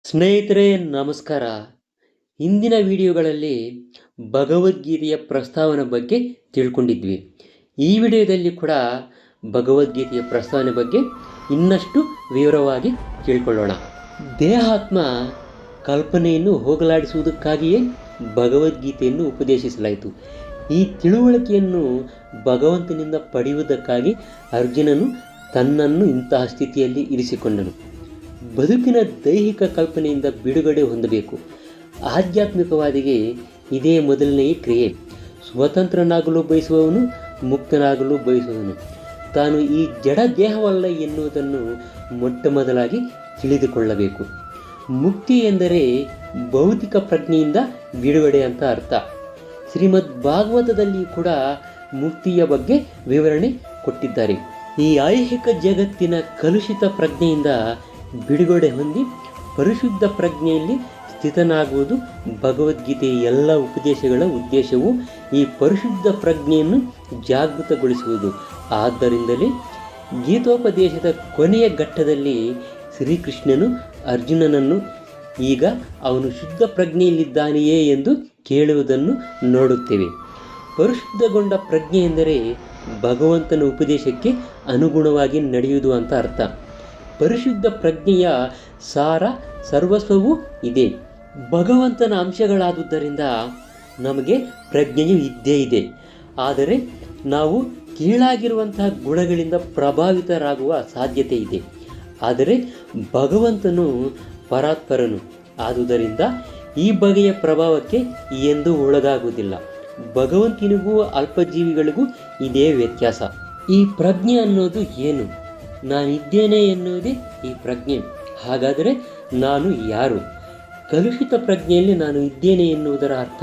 ಸ್ನೇಹಿತರೆ ನಮಸ್ಕಾರ. ಇಂದಿನ ವಿಡಿಯೋಗಳಲ್ಲಿ ಭಗವದ್ಗೀತೆಯ ಪ್ರಸ್ತಾವನೆ ಬಗ್ಗೆ ತಿಳ್ಕೊಂಡಿದ್ವಿ. ಈ ವಿಡಿಯೋದಲ್ಲಿ ಕೂಡ ಭಗವದ್ಗೀತೆಯ ಪ್ರಸ್ತಾವನೆ ಬಗ್ಗೆ ಇನ್ನಷ್ಟು ವಿವರವಾಗಿ ತಿಳ್ಕೊಳ್ಳೋಣ. ದೇಹಾತ್ಮ ಕಲ್ಪನೆಯನ್ನು ಹೋಗಲಾಡಿಸುವುದಕ್ಕಾಗಿಯೇ ಭಗವದ್ಗೀತೆಯನ್ನು ಉಪದೇಶಿಸಲಾಯಿತು. ಈ ತಿಳುವಳಿಕೆಯನ್ನು ಭಗವಂತನಿಂದ ಪಡೆಯುವುದಕ್ಕಾಗಿ ಅರ್ಜುನನು ತನ್ನನ್ನು ಇಂತಹ ಸ್ಥಿತಿಯಲ್ಲಿ ಇರಿಸಿಕೊಂಡನು. ಬದುಕಿನ ದೈಹಿಕ ಕಲ್ಪನೆಯಿಂದ ಬಿಡುಗಡೆ ಹೊಂದಬೇಕು. ಆಧ್ಯಾತ್ಮಿಕವಾದಿಗೆ ಇದೇ ಮೊದಲನೆಯ ಕ್ರಿಯೆ. ಸ್ವತಂತ್ರನಾಗಲು ಬಯಸುವವನು ಮುಕ್ತನಾಗಲು ಬಯಸುವವನು ತಾನು ಈ ಜಡ ದೇಹವಲ್ಲ ಎನ್ನುವುದನ್ನು ಮೊಟ್ಟ ಮೊದಲಾಗಿ ತಿಳಿದುಕೊಳ್ಳಬೇಕು. ಮುಕ್ತಿ ಎಂದರೆ ಭೌತಿಕ ಪ್ರಜ್ಞೆಯಿಂದ ಬಿಡುಗಡೆ ಅಂತ ಅರ್ಥ. ಶ್ರೀಮದ್ ಭಾಗವತದಲ್ಲಿ ಕೂಡ ಮುಕ್ತಿಯ ಬಗ್ಗೆ ವಿವರಣೆ ಕೊಟ್ಟಿದ್ದಾರೆ. ಈ ಐಹಿಕ ಜಗತ್ತಿನ ಕಲುಷಿತ ಪ್ರಜ್ಞೆಯಿಂದ ಬಿಡುಗಡೆ ಹೊಂದಿ ಪರಿಶುದ್ಧ ಪ್ರಜ್ಞೆಯಲ್ಲಿ ಸ್ಥಿತನಾಗುವುದು ಭಗವದ್ಗೀತೆಯ ಎಲ್ಲ ಉಪದೇಶಗಳ ಉದ್ದೇಶವು ಈ ಪರಿಶುದ್ಧ ಪ್ರಜ್ಞೆಯನ್ನು ಜಾಗೃತಗೊಳಿಸುವುದು. ಆದ್ದರಿಂದಲೇ ಗೀತೋಪದೇಶದ ಕೊನೆಯ ಘಟ್ಟದಲ್ಲಿ ಶ್ರೀಕೃಷ್ಣನು ಅರ್ಜುನನನ್ನು ಈಗ ಅವನು ಶುದ್ಧ ಪ್ರಜ್ಞೆಯಲ್ಲಿದ್ದಾನೆಯೇ ಎಂದು ಕೇಳುವುದನ್ನು ನೋಡುತ್ತೇವೆ. ಪರಿಶುದ್ಧಗೊಂಡ ಪ್ರಜ್ಞೆ ಎಂದರೆ ಭಗವಂತನ ಉಪದೇಶಕ್ಕೆ ಅನುಗುಣವಾಗಿ ನಡೆಯುವುದು ಅಂತ ಅರ್ಥ. ಪರಿಶುದ್ಧ ಪ್ರಜ್ಞೆಯ ಸಾರ ಸರ್ವಸ್ವವೂ ಇದೆ. ಭಗವಂತನ ಅಂಶಗಳಾದುದರಿಂದ ನಮಗೆ ಪ್ರಜ್ಞೆಯು ಇದ್ದೇ ಇದೆ. ಆದರೆ ನಾವು ಕೀಳಾಗಿರುವಂತಹ ಗುಣಗಳಿಂದ ಪ್ರಭಾವಿತರಾಗುವ ಸಾಧ್ಯತೆ ಇದೆ. ಆದರೆ ಭಗವಂತನು ಪರಾತ್ಪರನು ಆದುದರಿಂದ ಈ ಬಗೆಯ ಪ್ರಭಾವಕ್ಕೆ ಎಂದೂ ಒಳಗಾಗುವುದಿಲ್ಲ. ಭಗವಂತನಿಗೂ ಅಲ್ಪಜೀವಿಗಳಿಗೂ ಇದೇ ವ್ಯತ್ಯಾಸ. ಈ ಪ್ರಜ್ಞೆ ಅನ್ನೋದು ಏನು? ನಾನಿದ್ದೇನೆ ಎನ್ನುವುದೇ ಈ ಪ್ರಜ್ಞೆ. ಹಾಗಾದರೆ ನಾನು ಯಾರು? ಕಲುಷಿತ ಪ್ರಜ್ಞೆಯಲ್ಲಿ ನಾನು ಇದ್ದೇನೆ ಎನ್ನುವುದರ ಅರ್ಥ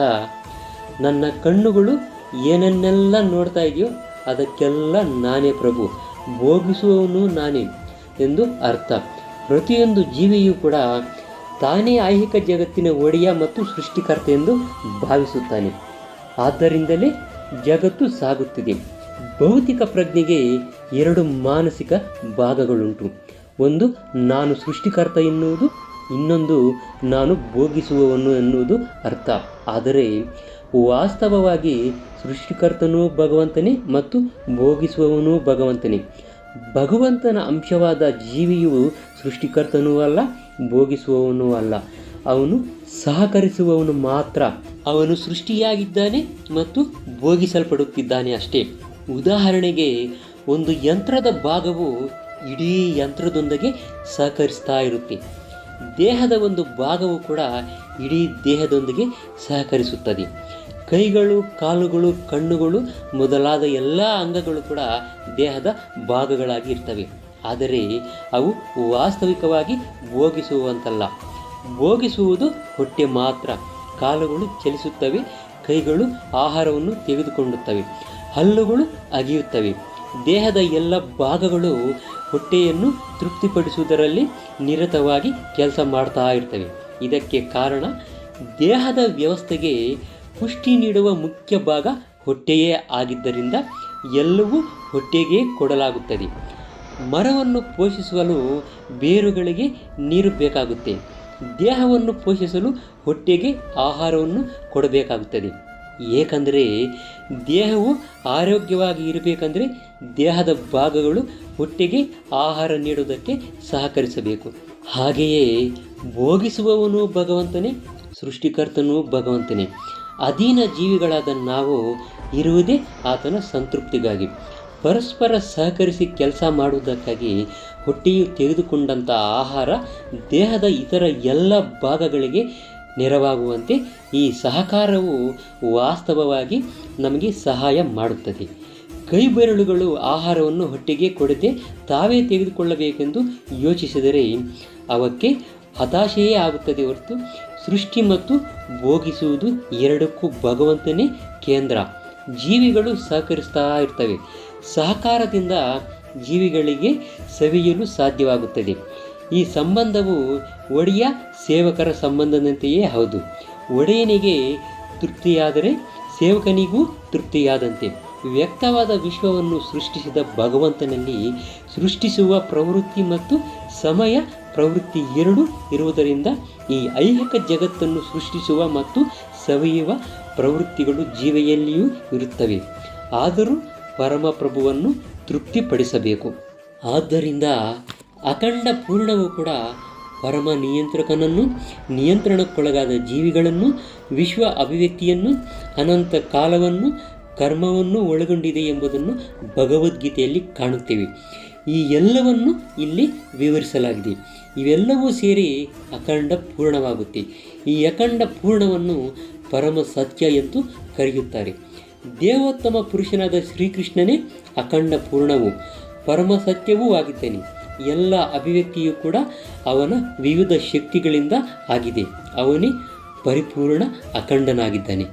ನನ್ನ ಕಣ್ಣುಗಳು ಏನನ್ನೆಲ್ಲ ನೋಡ್ತಾ ಇದೆಯೋ ಅದಕ್ಕೆಲ್ಲ ನಾನೇ ಪ್ರಭು, ಭೋಗಿಸುವವನು ನಾನೇ ಎಂದು ಅರ್ಥ. ಪ್ರತಿಯೊಂದು ಜೀವಿಯೂ ಕೂಡ ತಾನೇ ಐಹಿಕ ಜಗತ್ತಿನ ಒಡೆಯ ಮತ್ತು ಸೃಷ್ಟಿಕರ್ತ ಎಂದು ಭಾವಿಸುತ್ತಾನೆ. ಆದ್ದರಿಂದಲೇ ಜಗತ್ತು ಸಾಗುತ್ತಿದೆ. ಭೌತಿಕ ಪ್ರಜ್ಞೆಗೆ ಎರಡು ಮಾನಸಿಕ ಭಾಗಗಳುಂಟು. ಒಂದು ನಾನು ಸೃಷ್ಟಿಕರ್ತ ಎನ್ನುವುದು, ಇನ್ನೊಂದು ನಾನು ಭೋಗಿಸುವವನು ಎನ್ನುವುದು ಅರ್ಥ. ಆದರೆ ವಾಸ್ತವವಾಗಿ ಸೃಷ್ಟಿಕರ್ತನೂ ಭಗವಂತನೇ ಮತ್ತು ಭೋಗಿಸುವವನೂ ಭಗವಂತನೇ. ಭಗವಂತನ ಅಂಶವಾದ ಜೀವಿಯು ಸೃಷ್ಟಿಕರ್ತನೂ ಅಲ್ಲ, ಭೋಗಿಸುವವನೂ ಅಲ್ಲ. ಅವನು ಸಹಕರಿಸುವವನು ಮಾತ್ರ. ಅವನು ಸೃಷ್ಟಿಯಾಗಿದ್ದಾನೆ ಮತ್ತು ಭೋಗಿಸಲ್ಪಡುತ್ತಿದ್ದಾನೆ ಅಷ್ಟೇ. ಉದಾಹರಣೆಗೆ, ಒಂದು ಯಂತ್ರದ ಭಾಗವು ಇಡೀ ಯಂತ್ರದೊಂದಿಗೆ ಸಹಕರಿಸ್ತಾ ಇರುತ್ತೆ. ದೇಹದ ಒಂದು ಭಾಗವು ಕೂಡ ಇಡೀ ದೇಹದೊಂದಿಗೆ ಸಹಕರಿಸುತ್ತದೆ. ಕೈಗಳು, ಕಾಲುಗಳು, ಕಣ್ಣುಗಳು ಮೊದಲಾದ ಎಲ್ಲ ಅಂಗಗಳು ಕೂಡ ದೇಹದ ಭಾಗಗಳಾಗಿ ಇರ್ತವೆ. ಆದರೆ ಅವು ವಾಸ್ತವಿಕವಾಗಿ ಭೋಗಿಸುವಂತಲ್ಲ. ಭೋಗಿಸುವುದು ಹೊಟ್ಟೆ ಮಾತ್ರ. ಕಾಲುಗಳು ಚಲಿಸುತ್ತವೆ, ಕೈಗಳು ಆಹಾರವನ್ನು ತೆಗೆದುಕೊಳ್ಳುತ್ತವೆ, ಹಲ್ಲುಗಳು ಅಗಿಯುತ್ತವೆ. ದೇಹದ ಎಲ್ಲ ಭಾಗಗಳು ಹೊಟ್ಟೆಯನ್ನು ತೃಪ್ತಿಪಡಿಸುವುದರಲ್ಲಿ ನಿರತವಾಗಿ ಕೆಲಸ ಮಾಡ್ತಾ ಇರ್ತವೆ. ಇದಕ್ಕೆ ಕಾರಣ ದೇಹದ ವ್ಯವಸ್ಥೆಗೆ ಪುಷ್ಟಿ ನೀಡುವ ಮುಖ್ಯ ಭಾಗ ಹೊಟ್ಟೆಯೇ ಆಗಿದ್ದರಿಂದ ಎಲ್ಲವೂ ಹೊಟ್ಟೆಗೆ ಕೊಡಲಾಗುತ್ತದೆ. ಮರವನ್ನು ಪೋಷಿಸಲು ಬೇರುಗಳಿಗೆ ನೀರು ಬೇಕಾಗುತ್ತೆ. ದೇಹವನ್ನು ಪೋಷಿಸಲು ಹೊಟ್ಟೆಗೆ ಆಹಾರವನ್ನು ಕೊಡಬೇಕಾಗುತ್ತದೆ. ಏಕೆಂದರೆ ದೇಹವು ಆರೋಗ್ಯವಾಗಿ ಇರಬೇಕೆಂದರೆ ದೇಹದ ಭಾಗಗಳು ಹೊಟ್ಟೆಗೆ ಆಹಾರ ನೀಡುವುದಕ್ಕೆ ಸಹಕರಿಸಬೇಕು. ಹಾಗೆಯೇ ಭೋಗಿಸುವವನು ಭಗವಂತನೇ, ಸೃಷ್ಟಿಕರ್ತನೂ ಭಗವಂತನೇ. ಅಧೀನ ಜೀವಿಗಳಾದ ನಾವು ಇರುವುದೇ ಆತನ ಸಂತೃಪ್ತಿಗಾಗಿ. ಪರಸ್ಪರ ಸಹಕರಿಸಿ ಕೆಲಸ ಮಾಡುವುದಕ್ಕಾಗಿ ಹೊಟ್ಟೆಯು ತೆಗೆದುಕೊಂಡಂಥ ಆಹಾರ ದೇಹದ ಇತರ ಎಲ್ಲ ಭಾಗಗಳಿಗೆ ನೆರವಾಗುವಂತೆ ಈ ಸಹಕಾರವು ವಾಸ್ತವವಾಗಿ ನಮಗೆ ಸಹಾಯ ಮಾಡುತ್ತದೆ. ಕೈ ಬೆರಳುಗಳು ಆಹಾರವನ್ನು ಹೊಟ್ಟೆಗೆ ಕೊಡದೆ ತಾವೇ ತೆಗೆದುಕೊಳ್ಳಬೇಕೆಂದು ಯೋಚಿಸಿದರೆ ಅವಕ್ಕೆ ಹತಾಶೆಯೇ ಆಗುತ್ತದೆ ಹೊರತು ಸೃಷ್ಟಿ ಮತ್ತು ಭೋಗಿಸುವುದು ಎರಡಕ್ಕೂ ಭಗವಂತನೇ ಕೇಂದ್ರ. ಜೀವಿಗಳು ಸಹಕರಿಸ್ತಾ ಇರ್ತವೆ. ಸಹಕಾರದಿಂದ ಜೀವಿಗಳಿಗೆ ಸವಿಯಲು ಸಾಧ್ಯವಾಗುತ್ತದೆ. ಈ ಸಂಬಂಧವು ಒಡೆಯ ಸೇವಕರ ಸಂಬಂಧದಂತೆಯೇ ಹೌದು. ಒಡೆಯನಿಗೆ ತೃಪ್ತಿಯಾದರೆ ಸೇವಕನಿಗೂ ತೃಪ್ತಿಯಾದಂತೆ. ವ್ಯಕ್ತವಾದ ವಿಶ್ವವನ್ನು ಸೃಷ್ಟಿಸಿದ ಭಗವಂತನಲ್ಲಿ ಸೃಷ್ಟಿಸುವ ಪ್ರವೃತ್ತಿ ಮತ್ತು ಸಮಯ ಪ್ರವೃತ್ತಿ ಎರಡೂ ಇರುವುದರಿಂದ ಈ ಐಹಿಕ ಜಗತ್ತನ್ನು ಸೃಷ್ಟಿಸುವ ಮತ್ತು ಸವಿಯುವ ಪ್ರವೃತ್ತಿಗಳು ಜೀವೆಯಲ್ಲಿಯೂ ಇರುತ್ತವೆ. ಆದರೂ ಪರಮಪ್ರಭುವನ್ನು ತೃಪ್ತಿಪಡಿಸಬೇಕು. ಆದ್ದರಿಂದ ಅಖಂಡ ಪೂರ್ಣವು ಕೂಡ ಪರಮ ನಿಯಂತ್ರಕನನ್ನು, ನಿಯಂತ್ರಣಕ್ಕೊಳಗಾದ ಜೀವಿಗಳನ್ನು, ವಿಶ್ವ ಅಭಿವ್ಯಕ್ತಿಯನ್ನು, ಅನಂತ ಕಾಲವನ್ನು, ಕರ್ಮವನ್ನು ಒಳಗೊಂಡಿದೆ ಎಂಬುದನ್ನು ಭಗವದ್ಗೀತೆಯಲ್ಲಿ ಕಾಣುತ್ತೇವೆ. ಈ ಎಲ್ಲವನ್ನು ಇಲ್ಲಿ ವಿವರಿಸಲಾಗಿದೆ. ಇವೆಲ್ಲವೂ ಸೇರಿ ಅಖಂಡ ಪೂರ್ಣವಾಗುತ್ತೆ. ಈ ಅಖಂಡ ಪೂರ್ಣವನ್ನು ಪರಮ ಸತ್ಯ ಎಂದು ಕರೆಯುತ್ತಾರೆ. ದೇವೋತ್ತಮ ಪುರುಷನಾದ ಶ್ರೀಕೃಷ್ಣನೇ ಅಖಂಡ ಪೂರ್ಣವು, ಪರಮ ಸತ್ಯವೂ ಆಗಿದ್ದಾನೆ. ಎಲ್ಲ ಅಭಿವ್ಯಕ್ತಿಯೂ ಕೂಡ ಅವನ ವಿವಿಧ ಶಕ್ತಿಗಳಿಂದ ಆಗಿದೆ. ಅವನೇ ಪರಿಪೂರ್ಣ ಅಖಂಡನಾಗಿದ್ದಾನೆ.